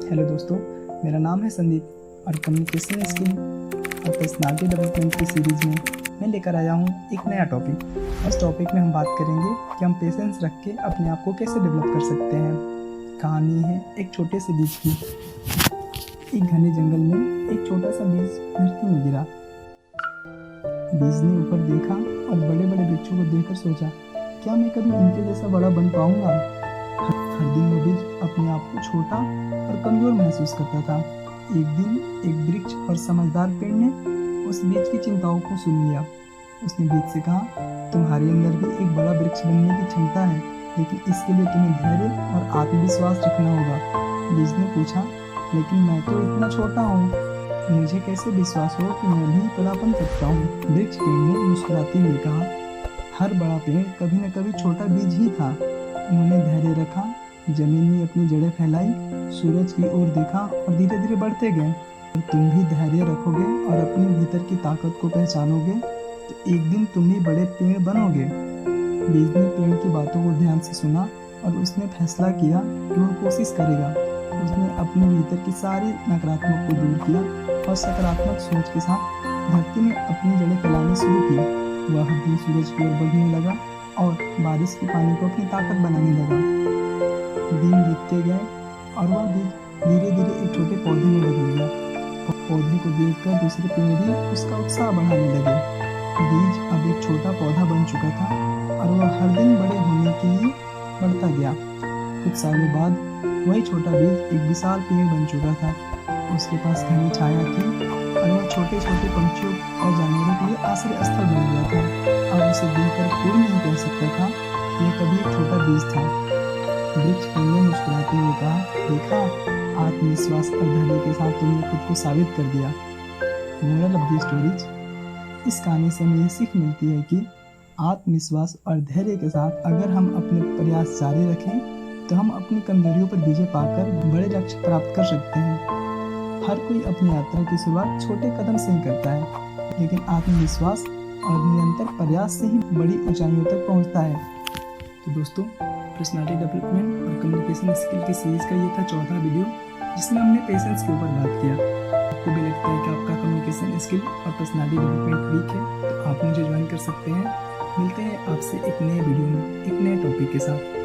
Hello दोस्तों, मेरा नाम है संदीप और कम्युनिकेशन स्किल और पर्सनालिटी डेवलपमेंट की सीरीज़ में मैं लेकर आया हूँ एक नया टॉपिक। इस टॉपिक में हम बात करेंगे कि हम पेशेंस रख के अपने आप को कैसे डेवलप कर सकते हैं। कहानी है एक छोटे से बीज की। एक घने जंगल में एक छोटा सा बीज धरती में गिरा। बीज ने ऊपर देखा और बड़े बड़े वृक्षों को देखकर सोचा, क्या मैं कभी इनके जैसा बड़ा बन पाऊंगा। हर दिन वो बीज अपने आप को छोटा और कमजोर महसूस करता था। एक दिन एक वृक्ष और समझदार पेड़ ने उस बीज की चिंताओं को सुन लिया। उसने बीज से कहा, तुम्हारे अंदर भी एक बड़ा वृक्ष बनने की क्षमता है, लेकिन इसके लिए तुम्हें धैर्य और आत्मविश्वास रखना होगा। बीज ने पूछा, लेकिन मैं तो इतना छोटा हूँ, मुझे कैसे विश्वास हो कि मैं भी बड़ा बन सकता हूँ। वृक्ष पेड़ ने मुस्कुराते हुए कहा, हर बड़ा पेड़ कभी न कभी छोटा बीज ही था। उन्होंने धैर्य रखा, जमीन में अपनी जड़ें फैलाई, सूरज की ओर देखा और धीरे धीरे बढ़ते गए। और तुम भी धैर्य रखोगे और अपने भीतर की ताकत को पहचानोगे तो एक दिन तुम भी बड़े पेड़ बनोगे। बीज ने पेड़ की बातों को ध्यान से सुना और उसने फैसला किया कि वह कोशिश करेगा। उसने अपने भीतर की सारी नकारात्मक को दूर किया और सकारात्मक सोच के साथ धरती में अपनी जड़ें फैलानी शुरू की। वह हर दिन सूरज की ओर बढ़ने लगा और बारिश के पानी को अपनी ताकत बनाने लगा। दिन बीतते गए और वह बीज धीरे धीरे एक छोटे पौधे में बदल गया। पौधे को देखकर दूसरे पेड़ भी उसका उत्साह बढ़ाने लगे। बीज अब एक छोटा पौधा बन चुका था और वह हर दिन बड़े होने के लिए बढ़ता गया। कुछ सालों बाद वही छोटा बीज एक विशाल पेड़ बन चुका था। उसके पास घनी छाया थी और वह छोटे छोटे पंछियों और जानवरों के लिए आश्रय स्थल बन गया था। अब उसे देखकर कोई नहीं कह सकता था कि यह कभी एक छोटा बीज था। वृक्ष पेड़ ने मुस्कुराते हुए कहा, देखा, आत्मविश्वास और धैर्य के साथ तुमने खुद को साबित कर दिया। मोरल ऑफ द स्टोरीज, इस कहानी से हमें ये सीख मिलती है कि आत्मविश्वास और धैर्य के साथ अगर हम अपने प्रयास जारी रखें तो हम अपनी कमजोरियों पर विजय पाकर बड़े लक्ष्य प्राप्त कर सकते हैं। हर कोई अपनी यात्रा की शुरुआत छोटे कदम से ही करता है, लेकिन आत्मविश्वास और निरंतर प्रयास से ही बड़ी ऊंचाइयों तक पहुंचता है। तो दोस्तों, पर्सनालिटी डेवलपमेंट और कम्युनिकेशन स्किल की सीरीज का ये था चौथा वीडियो, जिसमें हमने पेशेंस के ऊपर बात किया। आपको भी लगता है कि आपका कम्युनिकेशन स्किल और पर्सनालिटी डेवलपमेंट वीक है, तो आप मुझे ज्वाइन कर सकते हैं। मिलते हैं आपसे एक नए वीडियो में एक नए टॉपिक के साथ।